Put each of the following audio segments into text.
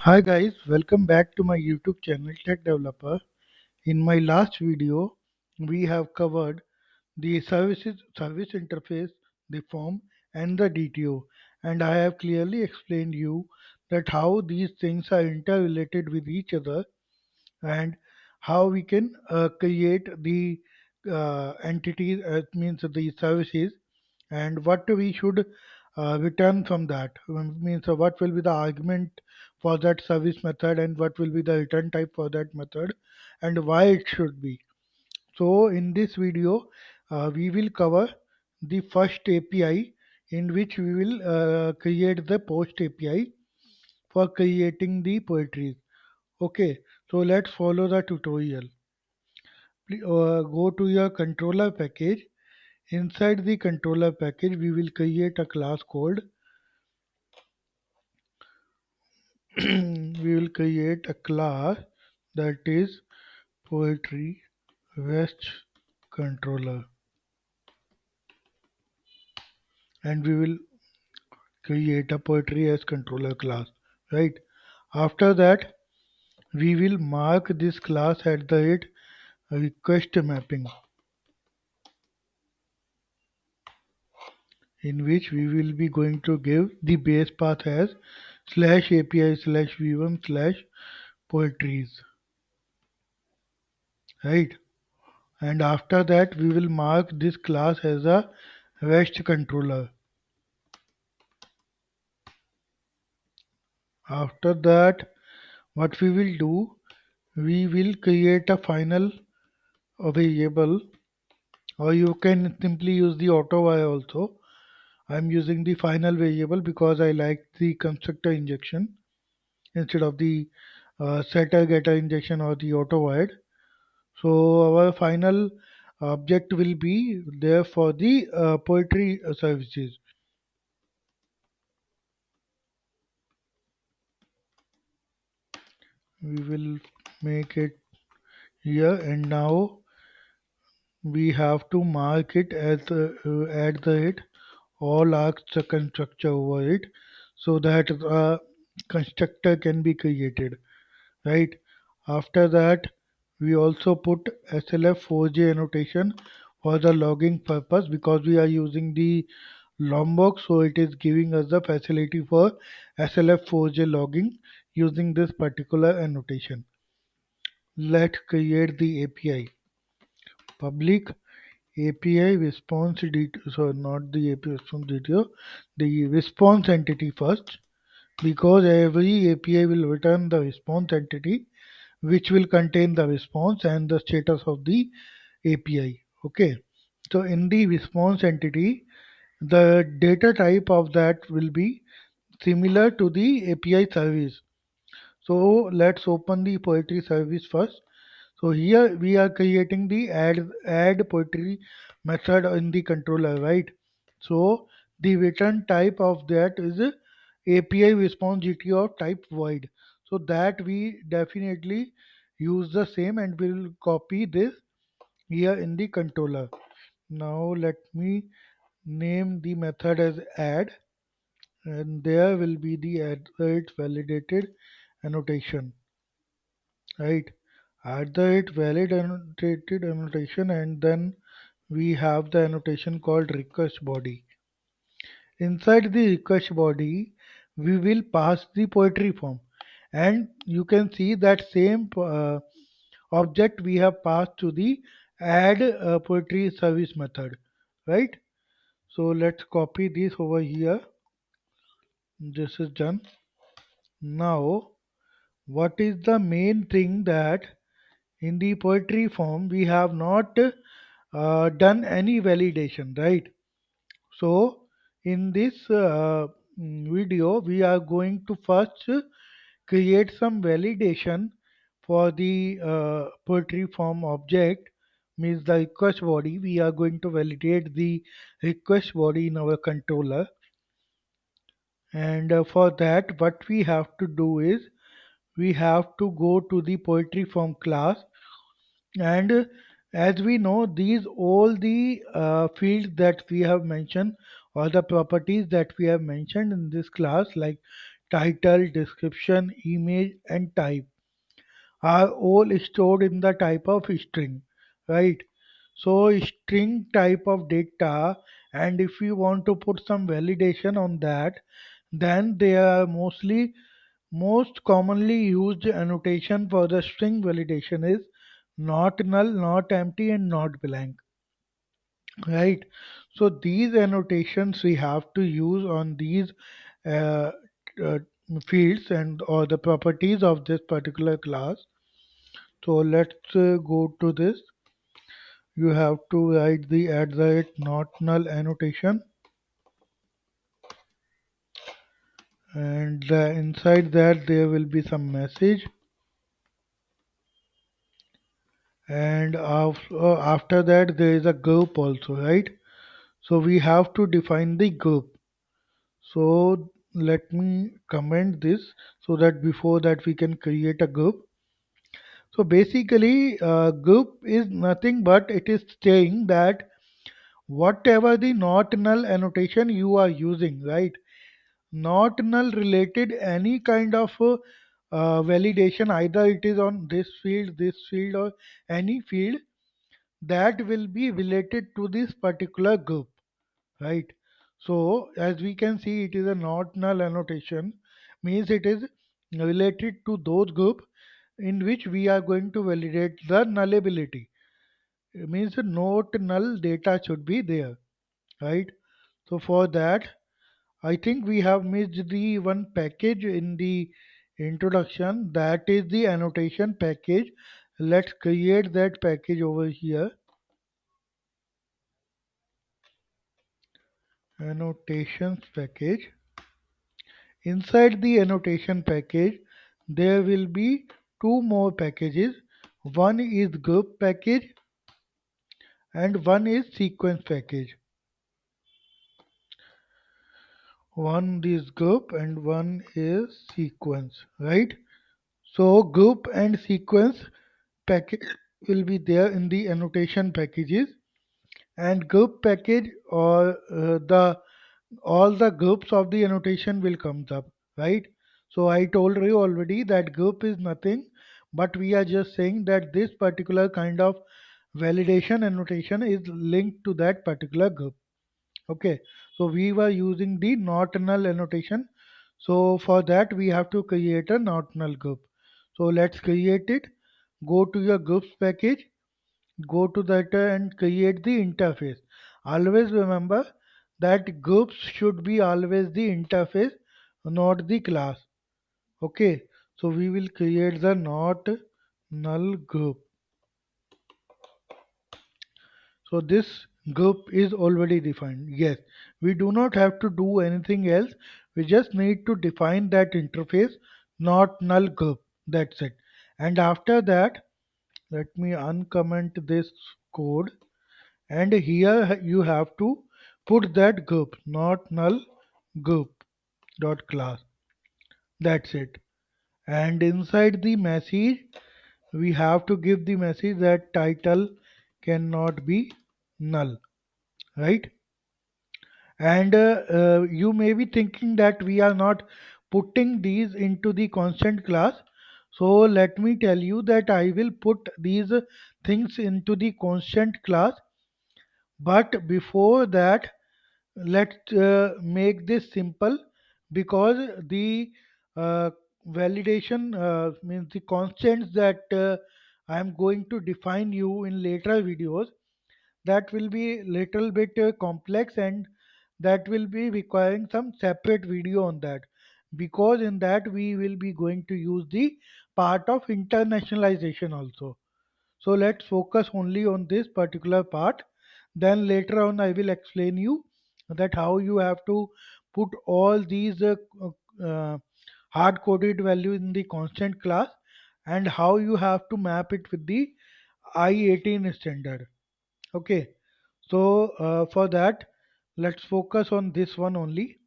Hi guys, welcome back to my YouTube channel Tech Developer. In my last video, we have covered the service interface, the form and the DTO, and I have clearly explained you that how these things are interrelated with each other and how we can create the entities, means the services, and what we should return from that. Means what will be the argument for that service method and what will be the return type for that method and why it should be. So in this video, we will cover the first API in which we will create the post API for creating the poetry. Okay, so let's follow the tutorial. Go to your controller package. Inside the controller package, we will create a class called we will create a class that is poetry rest controller, and we will create a poetry as controller class, right? After that, we will mark this class at the rate request mapping, in which we will be going to give the base path as slash API slash v1 slash poetries, right? And after that, we will mark this class as a REST controller. After that, what we will do, we will create a final variable, or you can simply use the auto var also. I'm using the final variable because I like the constructor injection instead of the setter getter injection or the auto void. So our final object will be there for the poetry services. We will make it here, and now we have to mark it as at the rate all arcs the constructor over it, so that a constructor can be created, right? After that, we also put SLF4J annotation for the logging purpose because we are using the Lombok, so it is giving us the facility for SLF4J logging using this particular annotation. Let's create the API. Public API response detail, so not the API response detail, the response entity first, because every API will return the response entity which will contain the response and the status of the API. Okay, so in the response entity, the data type of that will be similar to the API service. So let's open the poetry service first. So here we are creating the add poetry method in the controller, right? So the return type of that is a API response GTO of type void. So that we definitely use the same, and we'll copy this here in the controller. Now let me name the method as add, and there will be the add rate validated annotation, right? Add the rate valid annotated annotation, and then we have the annotation called request body. Inside the request body, we will pass the poetry form, and you can see that same object we have passed to the add poetry service method, right? So let's copy this over here. This is done. Now, what is the main thing that in the poetry form we have not done any validation, right? So in this video, we are going to first create some validation for the poetry form object, means the request body. We are going to validate the request body in our controller, and for that what we have to do is we have to go to the poetry form class, and as we know, these all the fields that we have mentioned, or the properties that we have mentioned in this class, like title, description, image, and type are all stored in the type of string, right? So string type of data, and if you want to put some validation on that, then they are most commonly used annotation for the string validation is not null, not empty, and not blank, right? So these annotations we have to use on these uh, uh, fields and or the properties of this particular class. So let's go to this. You have to write the at the rate not null annotation, and inside that there will be some message, and after that there is a group also, right? So we have to define the group. So let me comment this so that before that we can create a group. So basically, group is nothing but it is saying that whatever the not null annotation you are using, right? Not null related any kind of validation, either it is on this field, or any field that will be related to this particular group, right? So as we can see, it is a not null annotation, means it is related to those group in which we are going to validate the nullability. It means not null data should be there, right? So for that, I think we have missed the one package in the introduction, that is the annotation package. Let's create that package over here. Annotations package. Inside the annotation package, there will be two more packages. One is group package and one is sequence package. One is group and one is sequence, right? So group and sequence package will be there in the annotation packages, and group package or the all the groups of the annotation will comes up, right? So I told you already that group is nothing but we are just saying that this particular kind of validation annotation is linked to that particular group. Okay, so we were using the not null annotation, so for that we have to create a not null group. So let's create it. Go to your groups package, go to that and create the interface. Always remember that groups should be always the interface, not the class. Okay, so we will create the not null group. So this group is already defined. Yes, we do not have to do anything else. We just need to define that interface, not null group. That's it. And after that, let me uncomment this code. And here you have to put that group, not null group dot class. That's it. And inside the message, we have to give the message that title cannot be null, right? And you may be thinking that we are not putting these into the constant class. So let me tell you that I will put these things into the constant class. But before that, let's make this simple, because the uh, validation means the constants that I am going to define you in later videos, that will be little bit complex, and that will be requiring some separate video on that, because in that we will be going to use the part of internationalization also. So let's focus only on this particular part. Then later on I will explain you that how you have to put all these hard coded value in the constant class, and how you have to map it with the I-18 standard. Okay, so for that, let's focus on this one only.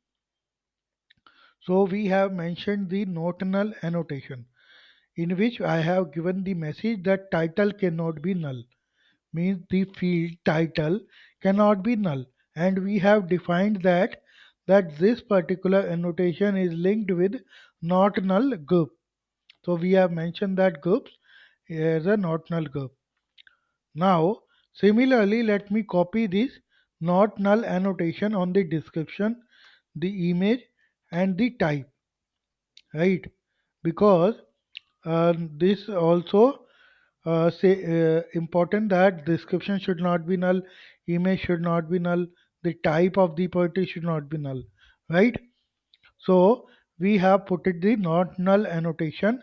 So we have mentioned the notional annotation, in which I have given the message that title cannot be null, means the field title cannot be null, and we have defined that that this particular annotation is linked with not null group. So we have mentioned that groups as a not null group. Now, similarly, let me copy this not null annotation on the description, the image, and the type, right? Because this also say important that description should not be null, image should not be null, the type of the property should not be null, right? So we have put it the not null annotation,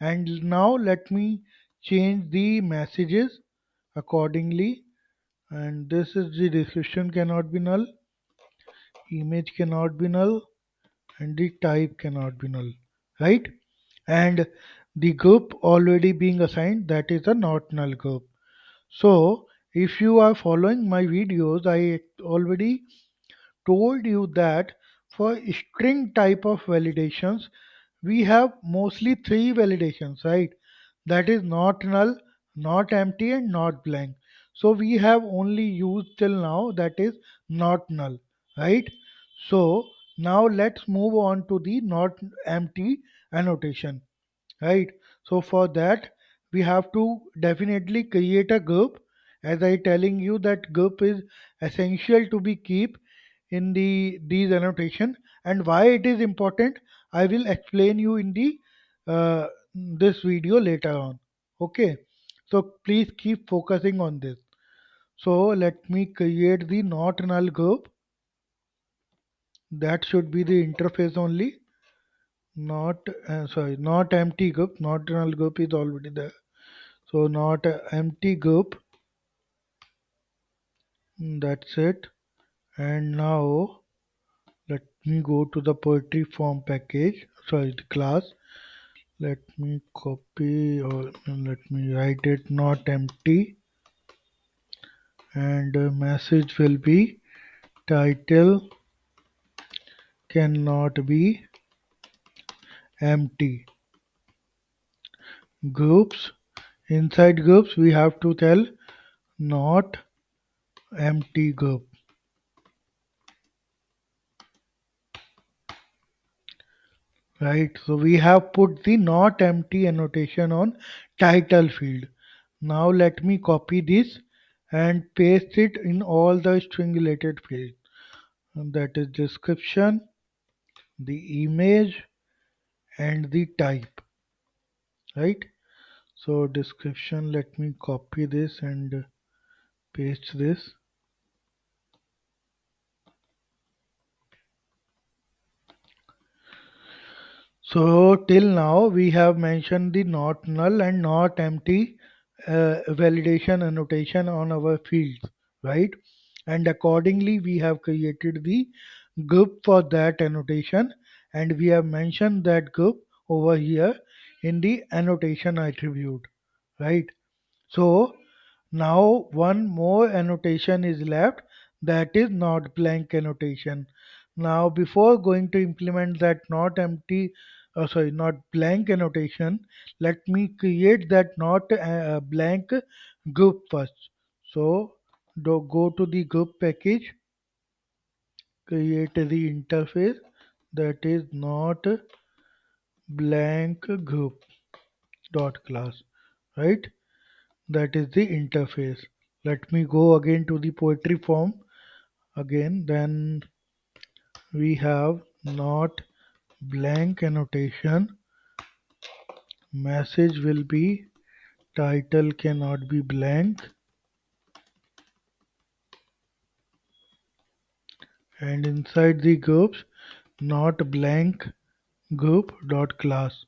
and now let me change the messages accordingly. And this is the description cannot be null, image cannot be null, and the type cannot be null, right? And the group already being assigned, that is a not null group. So if you are following my videos, I already told you that for string type of validations we have mostly three validations, right? That is not null, not empty, and not blank. So we have only used till now that is not null, right? So now let's move on to the not empty annotation, right? So for that we have to definitely create a group, as I telling you that group is essential to be keep in these annotation, and why it is important I will explain you in the uh, this video later on. Okay, so please keep focusing on this. So let me create the not null group. That should be the interface only, not sorry, not empty group. Not null group is already there, so not empty group. That's it. And now let me go to the poetry form package, sorry, the class. Let me copy, or let me write it not empty, and message will be title cannot be empty. Groups, inside groups we have to tell not empty group, right? So we have put the not empty annotation on title field. Now let me copy this and paste it in all the string related fields. And that is description, the image, and the type, right? So description, let me copy this and paste this. So till now we have mentioned the not null and not empty validation annotation on our fields, right? And accordingly we have created the group for that annotation, and we have mentioned that group over here in the annotation attribute, right? So now one more annotation is left, that is not blank annotation. Now before going to implement that not empty, sorry, not blank annotation, let me create that not blank group first. So go to the group package, create the interface, that is not blank group dot class, right? That is the interface. Let me go again to the poetry form again. Then we have not blank annotation, message will be title cannot be blank, and inside the groups not blank group dot class,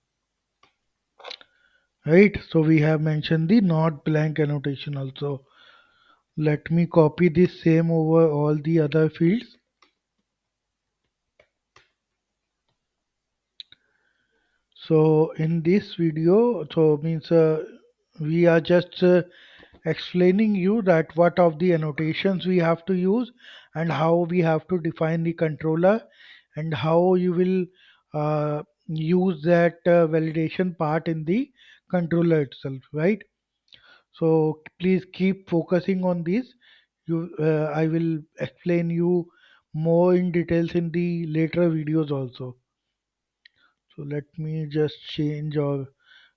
right? So we have mentioned the not blank annotation also. Let me copy this same over all the other fields. So in this video, so means we are just explaining you that what of the annotations we have to use, and how we have to define the controller, and how you will use that validation part in the controller itself, right? So please keep focusing on this. You I will explain you more in details in the later videos also. So let me just change or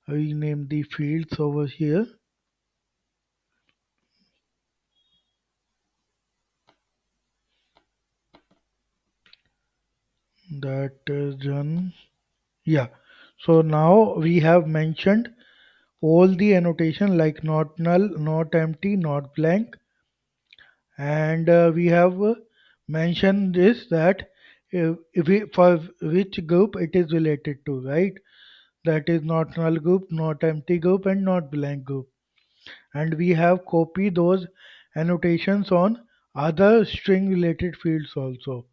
rename the fields over here. That is done. Yeah. So now we have mentioned all the annotation like not null, not empty, not blank, and we have mentioned this that if we, for which group it is related to, right? That is not null group, not empty group, and not blank group. And we have copied those annotations on other string related fields also,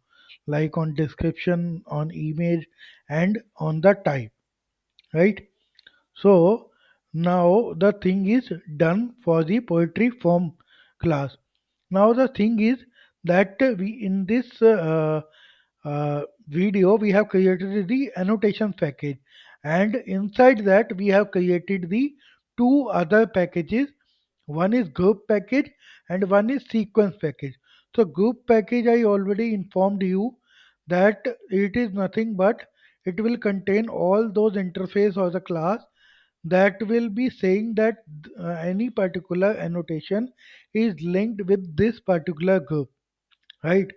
like on description, on image, and on the type, right? So now the thing is done for the poetry form class. Now the thing is that we in this video we have created the annotation package, and inside that we have created the two other packages. One is group package and one is sequence package. So group package, I already informed you that it is nothing but it will contain all those interface or the class that will be saying that any particular annotation is linked with this particular group, right?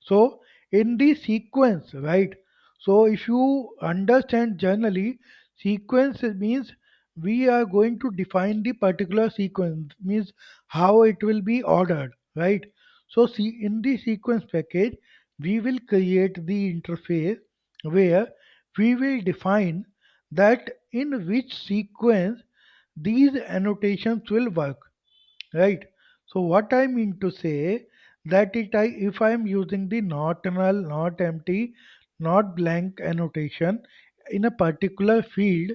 So in the sequence, right? So if you understand generally, sequence means we are going to define the particular sequence, means how it will be ordered, right? So see, in the sequence package we will create the interface where we will define that in which sequence these annotations will work, right? So what I mean to say that if I am using the not null, not empty, not blank annotation in a particular field,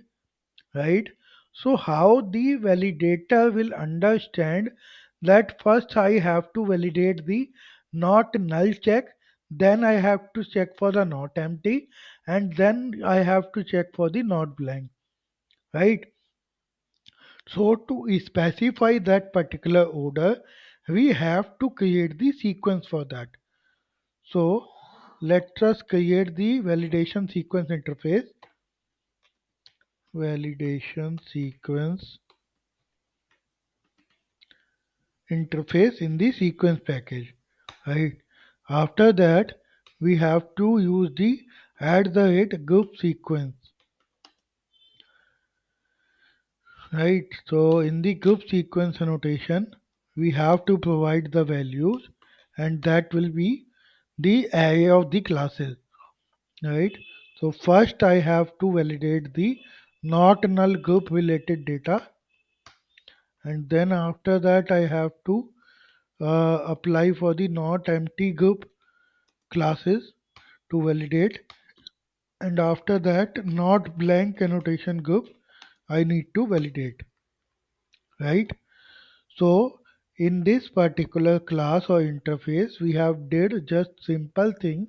right? So how the validator will understand that first I have to validate the not null check, then I have to check for the not empty, and then I have to check for the not blank, right? So to specify that particular order, we have to create the sequence for that. So let us create the validation sequence interface. Validation sequence interface in the sequence package. Right. After that, we have to use the @group sequence. Right. So in the group sequence annotation, we have to provide the values, and that will be the array of the classes, right? So first I have to validate the not null group related data, and then after that I have to apply for the not empty group classes to validate, and after that not blank annotation group I need to validate, right? So in this particular class or interface we have did just simple thing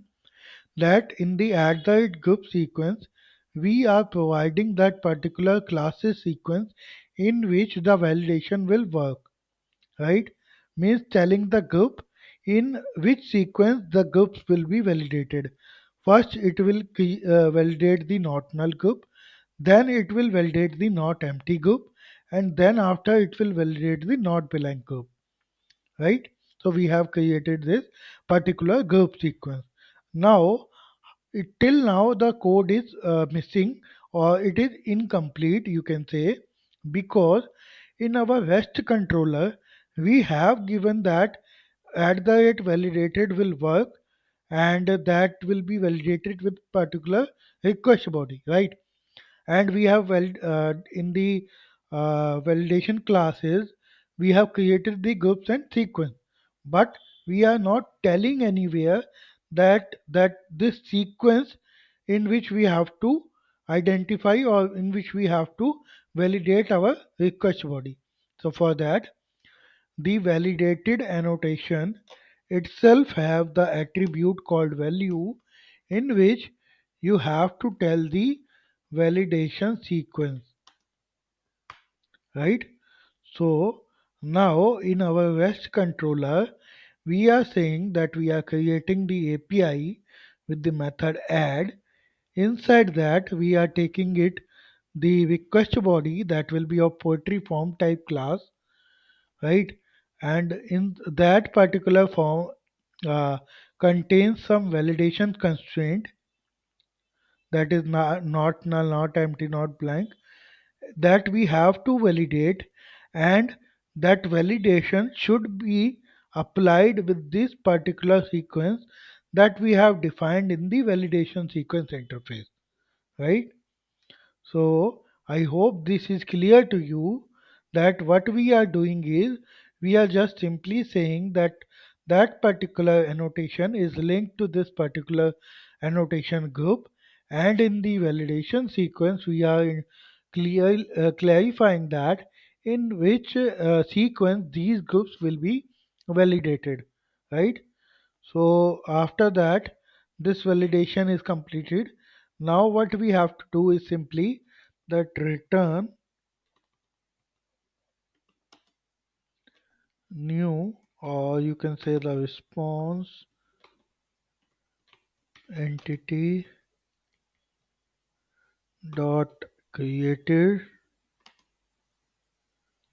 that in the group sequence we are providing that particular classes sequence in which the validation will work, right? Means telling the group in which sequence the groups will be validated. First it will validate the not null group, then it will validate the not empty group, and then after it will validate the not blank group, right? So we have created this particular group sequence. Now till now the code is missing, or it is incomplete, you can say, because in our REST controller we have given that @validated will work, and that will be validated with particular request body, right? And we have in the validation classes we have created the groups and sequence, but we are not telling anywhere that this sequence in which we have to identify or in which we have to validate our request body. So for that, the validated annotation itself have the attribute called value, in which you have to tell the validation sequence, right? So now in our REST controller we are saying that we are creating the API with the method add. Inside that, we are taking it the request body that will be of poetry form type class, right? And in that particular form uh, contains some validation constraint that is not null, not empty, not blank, that we have to validate, and that validation should be applied with this particular sequence that we have defined in the validation sequence interface, right? So I hope this is clear to you that what we are doing is we are just simply saying that that particular annotation is linked to this particular annotation group, and in the validation sequence we are clarifying that in which sequence these groups will be validated, right? So after that, this validation is completed. Now what we have to do is simply that return new, or you can say the response entity dot created.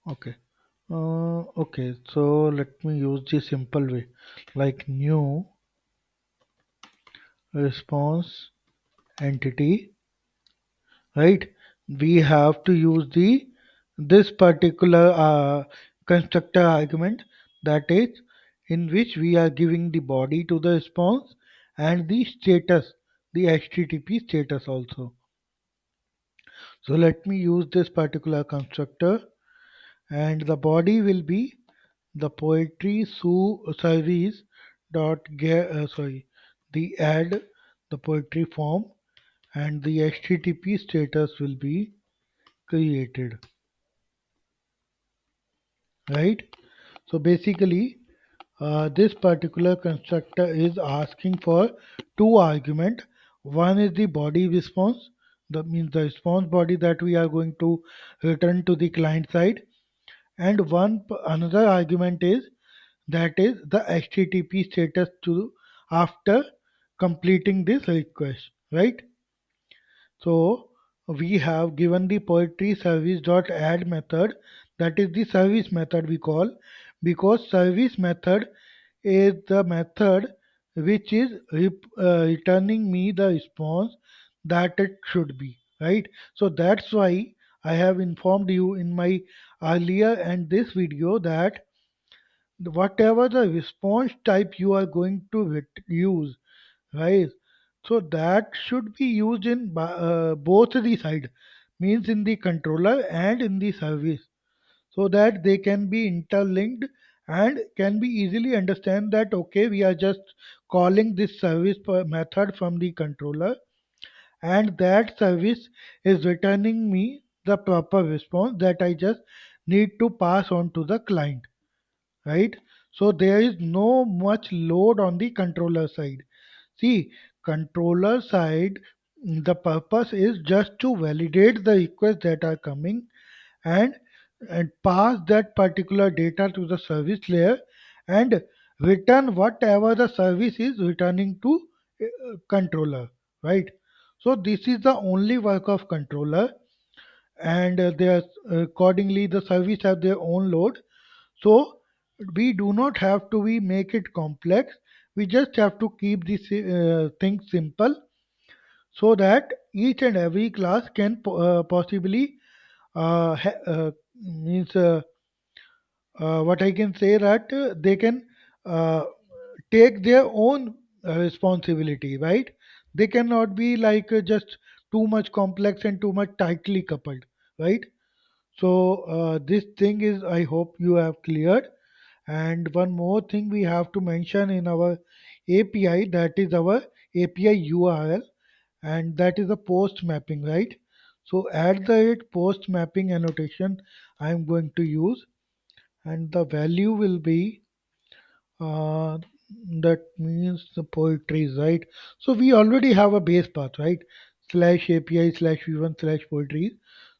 Okay. Okay, so let me use the simple way, like new response entity, right? We have to use the this particular constructor argument, that is in which we are giving the body to the response and the status, the http status also. So let me use this particular constructor, and the body will be the poetry service dot get sorry, the add the poetry form, and the http status will be created, right? So basically, this particular constructor is asking for two arguments. One is the body response, that means the response body that we are going to return to the client side, and another argument is, that is the HTTP status to after completing this request, right? So we have given the poetry service dot add method, that is the service method we call, because service method is the method which is returning me the response that it should be, right? So that's why I have informed you in my earlier and this video that whatever the response type you are going to use, right? So that should be used in both the side, means in the controller and in the service, so that they can be interlinked and can be easily understand that okay, we are just calling this service method from the controller, and that service is returning me the proper response that I just need to pass on to the client, right? So there is no much load on the controller side. See, controller side, the purpose is just to validate the requests that are coming, and pass that particular data to the service layer, and return whatever the service is returning to controller, right? So this is the only work of controller, and they are accordingly the service have their own load. So we do not have to we make it complex. We just have to keep this thing simple, so that each and every class can possibly means what I can say that they can uh, take their own responsibility, right? They cannot be like just too much complex and too much tightly coupled, right? So this thing is, I hope you have cleared. And one more thing we have to mention in our API, that is our API URL, and that is a post mapping, right? So at the rate post mapping annotation I am going to use, and the value will be uh, that means the poetry, right? So we already have a base path, right? Slash API slash v1 slash poetry.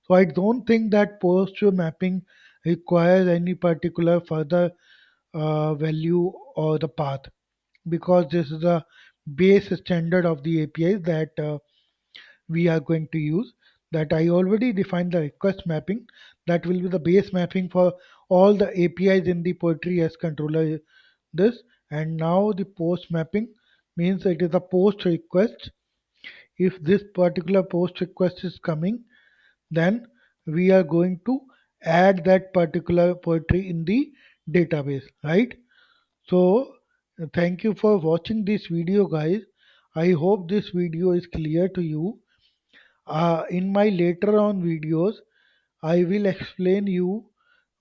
So I don't think that post mapping requires any particular further value or the path, because this is the base standard of the APIs that we are going to use. That I already defined the request mapping, that will be the base mapping for all the APIs in the Poetry as controller this. And now the post mapping means it is a post request. If this particular post request is coming, then we are going to add that particular poetry in the database, right? So thank you for watching this video, guys. I hope this video is clear to you. In my later on videos, I will explain you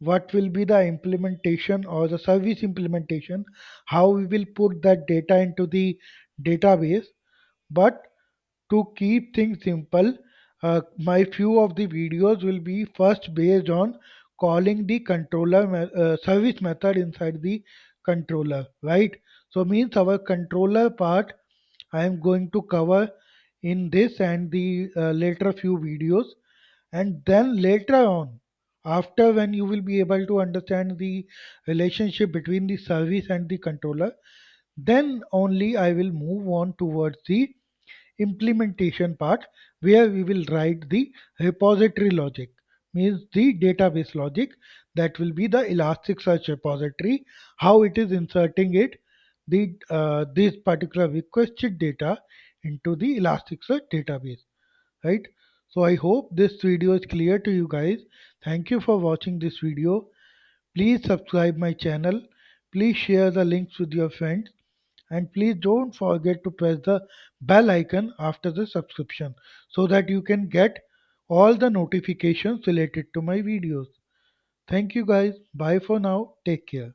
what will be the implementation or the service implementation, how we will put that data into the database. But to keep things simple, my few of the videos will be first based on calling the service method inside the controller, right? So means our controller part I am going to cover in this and the later few videos. And then later on, after when you will be able to understand the relationship between the service and the controller, then only I will move on towards the implementation part, where we will write the repository logic, means the database logic, that will be the Elasticsearch repository, how it is inserting it, the this particular requested data into the Elasticsearch database, right? So I hope this video is clear to you guys. Thank you for watching this video. Please subscribe my channel, please share the links with your friends, and please don't forget to press the bell icon after the subscription, so that you can get all the notifications related to my videos. Thank you guys. Bye for now. Take care.